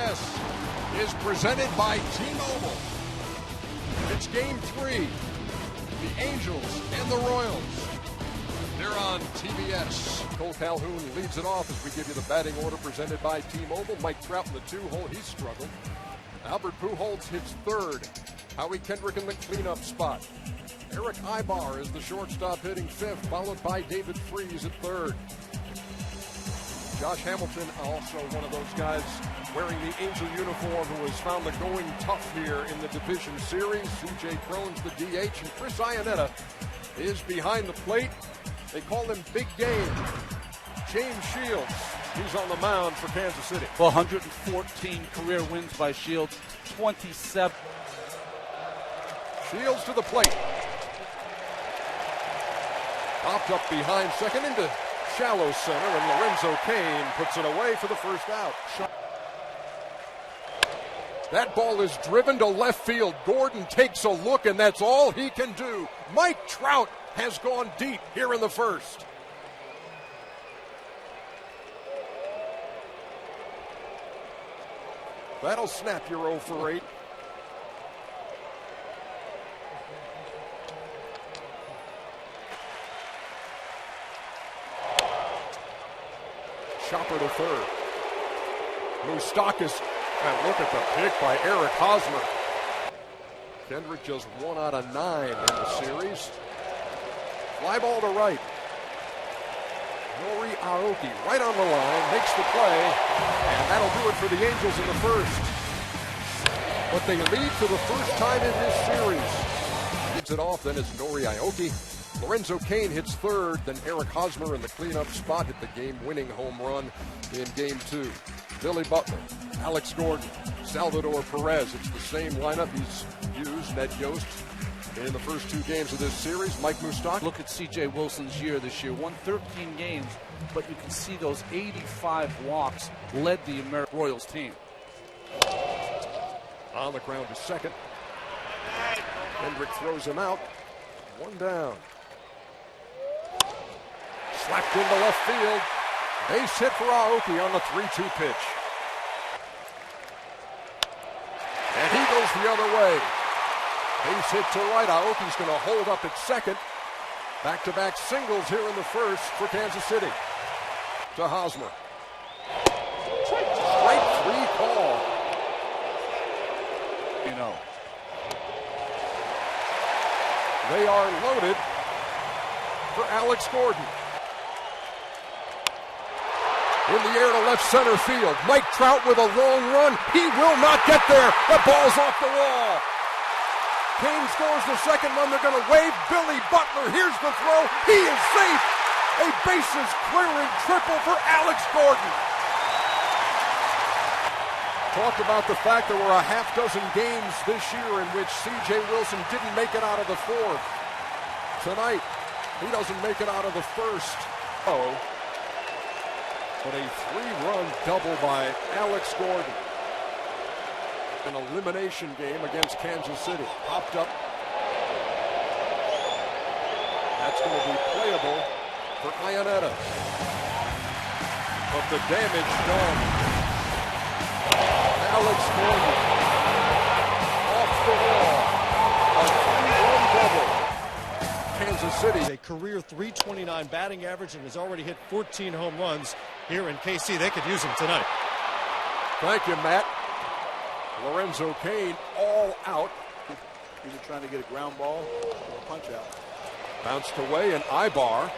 ALDS is presented by T-Mobile. It's Game 3. The Angels and the Royals. They're on TBS. Cole Calhoun leads it off as we give you the batting order presented by T-Mobile. Mike Trout in the 2-hole. He's struggled. Albert Pujols hits third. Howie Kendrick in the cleanup spot. Eric Ibar is the shortstop hitting fifth, followed by David Freese at third. Josh Hamilton, also one of those guys wearing the Angel uniform who has found the going tough here in the division series. C.J. Cron's the DH, and Chris Iannetta is behind the plate. They call him Big Game. James Shields, he's on the mound for Kansas City. Well, 114 career wins by Shields, 27. Shields to the plate. Popped up behind second into shallow center, and Lorenzo Cain puts it away for the first out. That ball is driven to left field. Gordon takes a look, and that's all he can do. Mike Trout has gone deep here in the first. That'll snap your 0 for 8. Chopper to third. Moustakas, and look at the pick by Eric Hosmer. Kendrick just 1 out of 9 in the series. Fly ball to right. Nori Aoki right on the line, makes the play, and that'll do it for the Angels in the first. But they lead for the first time in this series. Leads it off, then it's Nori Aoki. Lorenzo Cain hits third, then Eric Hosmer in the cleanup spot hit the game-winning home run in Game 2. Billy Butler, Alex Gordon, Salvador Perez. It's the same lineup he's used, Ned Yost, in the first 2 games of this series. Mike Moustakas. Look at C.J. Wilson's year this year. Won 13 games, but you can see those 85 walks led the American Royals team. On the ground to second. Kendrick throws him out. 1 down. Slapped into left field. Base hit for Aoki on the 3-2 pitch. And he goes the other way. Base hit to right. Aoki's going to hold up at second. Back-to-back singles here in the first for Kansas City. To Hosmer. Strike 3 call. You know. They are loaded for Alex Gordon. In the air to left center field. Mike Trout with a long run. He will not get there. The ball's off the wall. Cain scores the second run. They're going to wave. Billy Butler. Here's the throw. He is safe. A bases clearing triple for Alex Gordon. Talked about the fact there were a half dozen games this year in which C.J. Wilson didn't make it out of the fourth. Tonight, he doesn't make it out of the first. But a 3-run double by Alex Gordon. An elimination game against Kansas City. Popped up. That's going to be playable for Iannetta. But the damage done. Alex Gordon off the wall. A 3-run double. Kansas City. A career .329 batting average and has already hit 14 home runs here in KC. They could use him tonight. Thank you, Matt. Lorenzo Cain all out. Either trying to get a ground ball or a punch out. Bounced away, and Ibar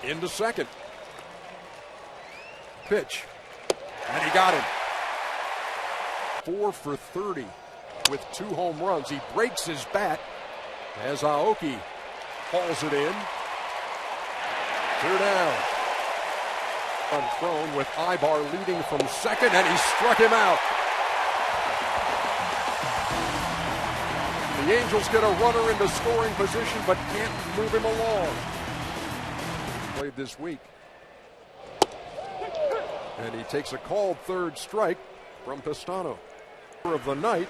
into second. Pitch. And he got him. 4 for 30 with 2 home runs. He breaks his bat as Aoki hauls it in. 2 down. Unthrown with Ibar leading from second, and he struck him out. The Angels get a runner into scoring position, but can't move him along. Played this week. And he takes a called third strike from Pistano. Of the night,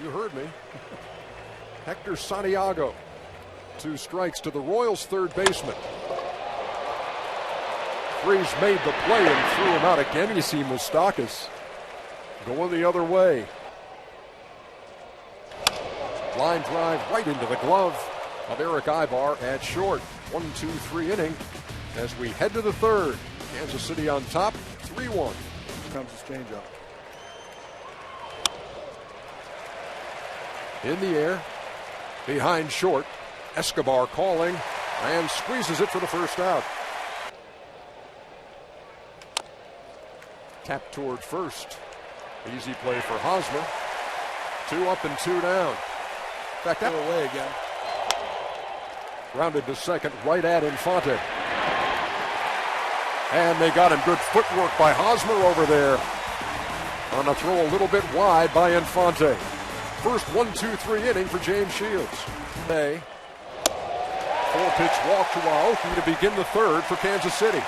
you heard me, Hector Santiago. 2 strikes to the Royals' third baseman. Freese made the play and threw him out again. You see Moustakas going the other way. Line drive right into the glove of Eric Ibar at short. 1-2-3 inning as we head to the third. Kansas City on top, 3-1. Comes his changeup. In the air, behind short. Escobar calling and squeezes it for the first out. Tap toward first. Easy play for Hosmer. 2 up and 2 down. In fact, that away again. Grounded to second, right at Infante. And they got him. Good footwork by Hosmer over there. On a throw a little bit wide by Infante. First 1-2-3 inning for James Shields. 4-pitch walk to Aoki to begin the third for Kansas City.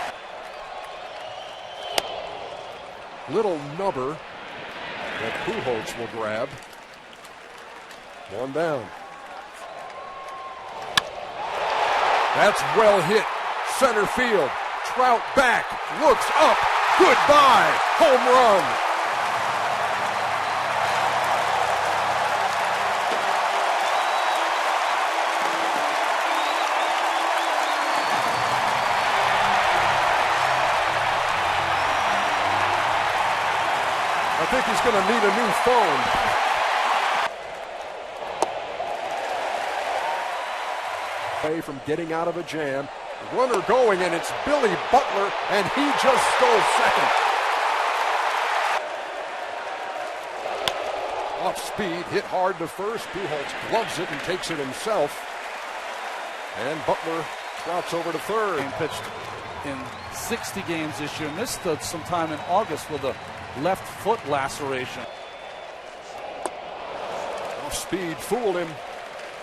Little nubber that Pujols will grab. 1 down. That's well hit. Center field. Trout back. Looks up. Goodbye. Home run. I think he's going to need a new phone. Away from getting out of a jam. Runner going, and it's Billy Butler, and he just stole second. Off speed, hit hard to first. Pujols gloves it and takes it himself. And Butler trots over to third. He pitched in 60 games this year. Missed some time in August with a left foot laceration. Off speed, fooled him.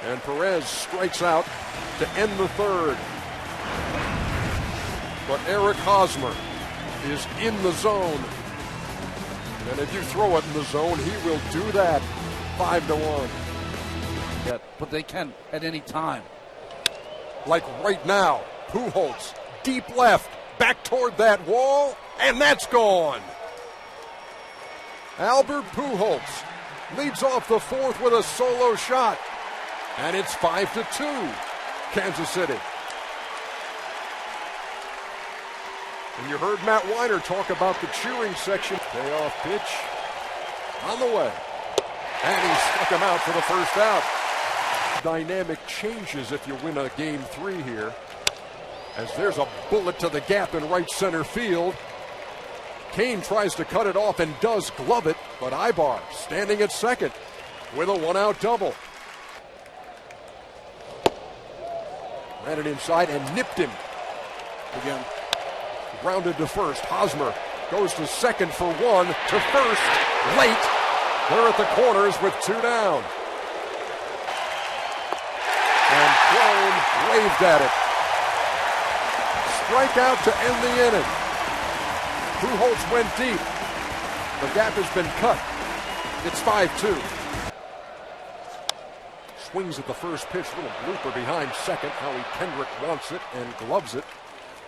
And Perez strikes out to end the third. But Eric Hosmer is in the zone. And if you throw it in the zone, he will do that. 5-1. Yeah, but they can at any time. Like right now, Pujols, deep left, back toward that wall, and that's gone. Albert Pujols leads off the fourth with a solo shot. And it's 5-2, Kansas City. And you heard Matt Weiner talk about the chewing section. Payoff pitch on the way. And he struck him out for the first out. Dynamic changes if you win a game 3 here. As there's a bullet to the gap in right center field. Kane tries to cut it off and does glove it, but Ibar standing at second with a 1-out double. Ran it inside and nipped him. Again, grounded to first. Hosmer goes to second for 1, to first, late. They're at the corners with 2 down. And Crone waved at it. Strikeout to end the inning. Pujols went deep. The gap has been cut. It's 5-2. Swings at the first pitch, little blooper behind second. Howie Kendrick wants it and gloves it.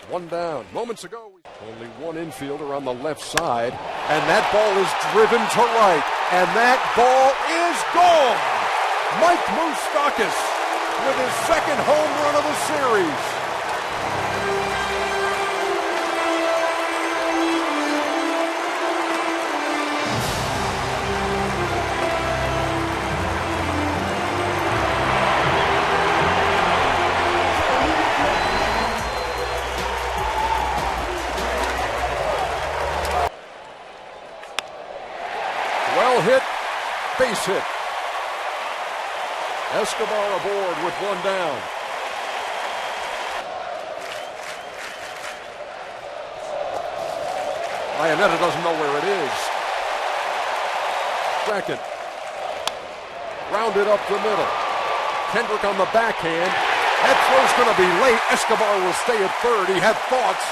1 down. Moments ago, only one infielder on the left side, and that ball is driven to right, and that ball is gone. Mike Moustakas with his second home run of the series. Well hit, base hit. Escobar aboard with 1 down. Iannetta doesn't know where it is. Second. Rounded up the middle. Kendrick on the backhand. That throw's going to be late. Escobar will stay at third. He had thoughts,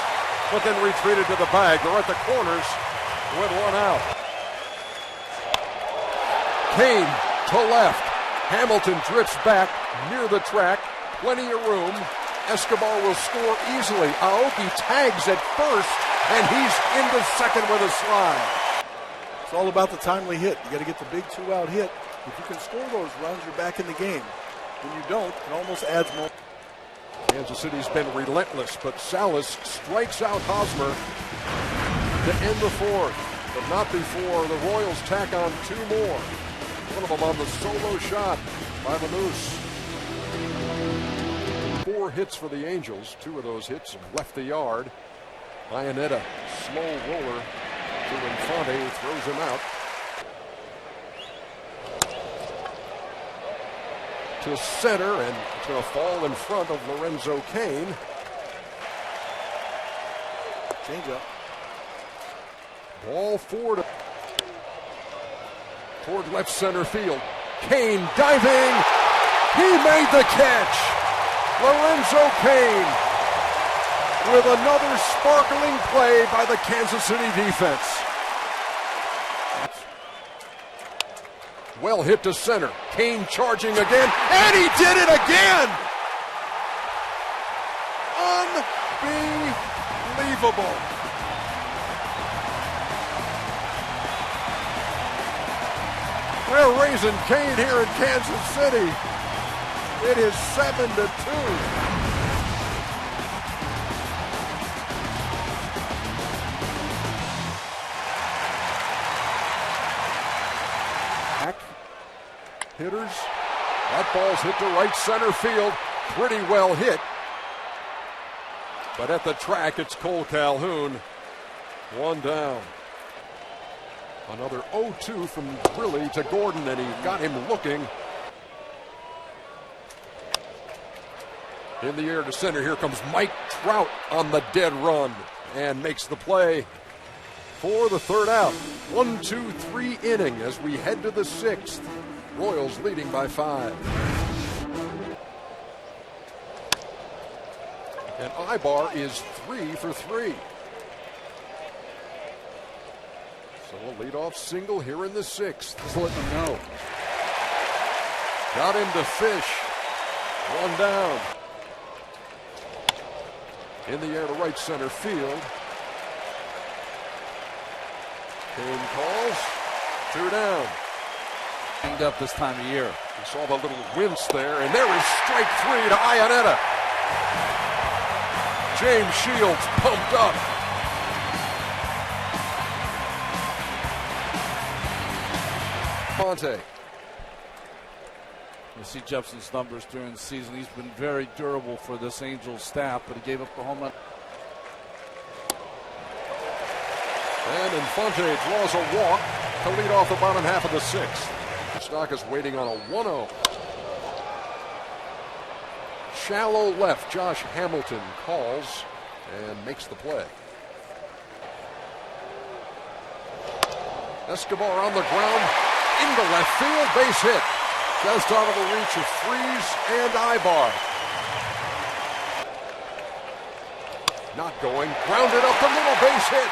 but then retreated to the bag. They're at the corners with 1 out. Kane to left. Hamilton drifts back near the track. Plenty of room. Escobar will score easily. Aoki tags at first, and he's into second with a slide. It's all about the timely hit. You got to get the big 2-out hit. If you can score those runs, you're back in the game. When you don't, it almost adds more. Kansas City's been relentless, but Salas strikes out Hosmer to end the fourth, but not before the Royals tack on 2 more. One of them on the solo shot by the Moose. 4 hits for the Angels. 2 of those hits left the yard. Iannetta, slow roller to Infante, who throws him out. To center, and it's going to fall in front of Lorenzo Cain. Change up. Ball forward toward left center field. Cain diving. He made the catch. Lorenzo Cain with another sparkling play by the Kansas City defense. Well hit to center. Cain charging again, and he did it again! Unbelievable. We're raising Cain here in Kansas City. It is 7-2. Hitters. That ball's hit to right center field. Pretty well hit. But at the track, it's Cole Calhoun. 1 down. Another 0-2 from Briley to Gordon, and he got him looking. In the air to center. Here comes Mike Trout on the dead run and makes the play for the 3rd out. 1-2-3 inning as we head to the 6th. Royals leading by 5. And Ibar is 3 for 3. So a leadoff single here in the 6th. Just letting them know. Got him to Fish. 1 down. In the air to right center field. Cain calls. 2 down. Hanged up this time of year. We saw the little wince there, and there is strike 3 to Iannetta. James Shields pumped up. Monte. You see Jepson's numbers during the season. He's been very durable for this Angels staff, but he gave up the home run. And Infante draws a walk to lead off the bottom half of the 6th. Stock is waiting on a 1-0. Shallow left. Josh Hamilton calls and makes the play. Escobar on the ground into left field. Base hit. Just out of the reach of Freese and Ibar. Not going. Grounded up the middle. Base hit.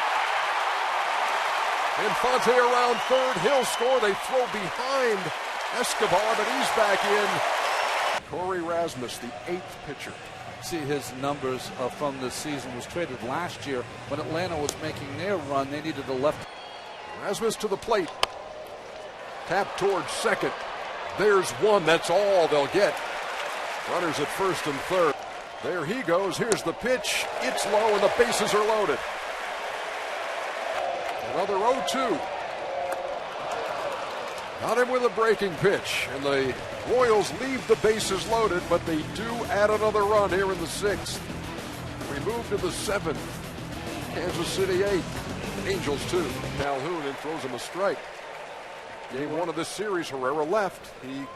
Infante around third. He'll score. They throw behind Escobar, but he's back in. Corey Rasmus, the 8th pitcher. See his numbers from this season. Was traded last year when Atlanta was making their run. They needed the left. Rasmus to the plate. Tap towards second. There's one. That's all they'll get. Runners at first and third. There he goes. Here's the pitch. It's low and the bases are loaded. Another 0-2. Got him with a breaking pitch. And the Royals leave the bases loaded, but they do add another run here in the 6th. We move to the 7th. Kansas City 8. Angels 2. Calhoun and throws him a strike. Game 1 of this series, Herrera left. He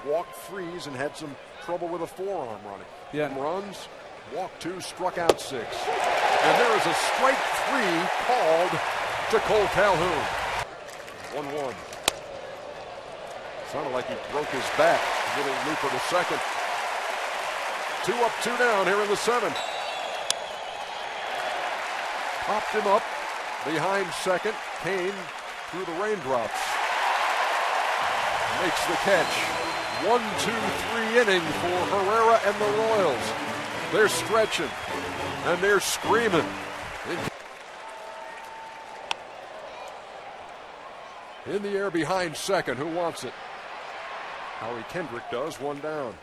walked Freese and had some trouble with a forearm running. Yeah. Runs, walked 2, struck out 6. And there is a strike 3 called to Cole Calhoun. 1-1. Sounded like he broke his back. A little looper to second. 2 up, 2 down here in the 7th. Popped him up behind second. Cain through the raindrops. Makes the catch. 1-2-3 inning for Herrera and the Royals. They're stretching and they're screaming. In the air behind second. Who wants it? Howie Kendrick does. One down.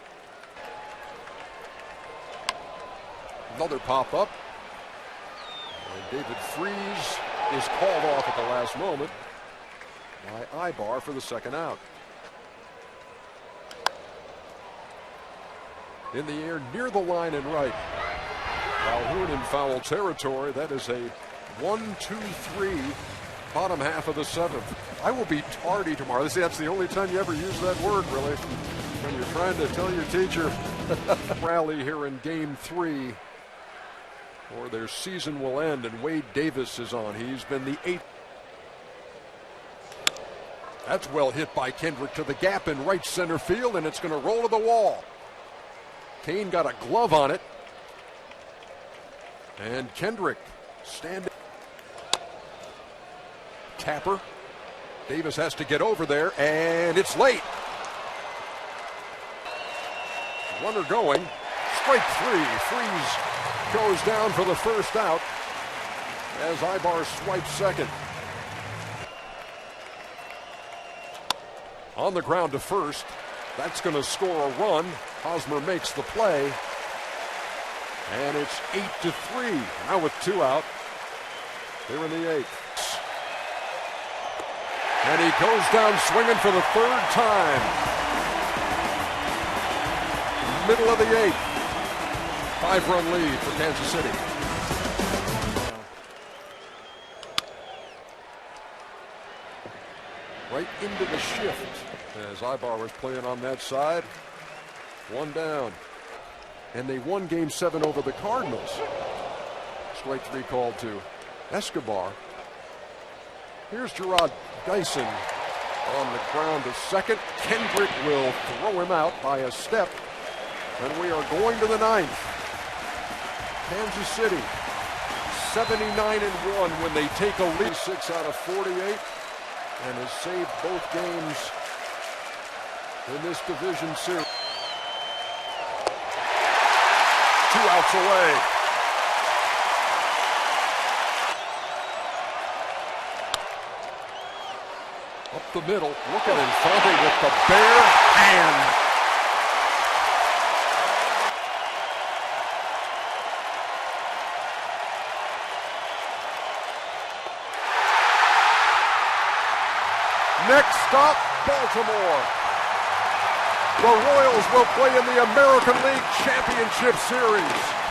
Another pop-up. And David Freese is called off at the last moment by Ibar for the second out. In the air near the line and right. Calhoun in foul territory. That is a 1-2-3 bottom half of the seventh. I will be tardy tomorrow. See, that's the only time you ever use that word, really. When you're trying to tell your teacher rally here in game 3 or their season will end, and Wade Davis is on. He's been the 8th. That's well hit by Kendrick to the gap in right center field, and it's going to roll to the wall. Kane got a glove on it. And Kendrick standing. Tapper. Davis has to get over there, and it's late. Runner going. Strike 3. Freese goes down for the first out as Ibar swipes second. On the ground to first. That's going to score a run. Hosmer makes the play. And it's 8-3. Now with 2 out. They're in the 8th. And he goes down swinging for the 3rd time. Middle of the 8th. 5-run lead for Kansas City. Right into the shift as Ibar was playing on that side. 1 down. And they won game 7 over the Cardinals. Strike 3 called to Escobar. Here's Gerard Dyson on the ground to second. Kendrick will throw him out by a step. And we are going to the 9th. Kansas City 79-1 when they take a lead. 6 out of 48 and has saved both games in this division series. 2 outs away. Up the middle, looking Infante with the bare hand. Next stop, Baltimore. The Royals will play in the American League Championship Series.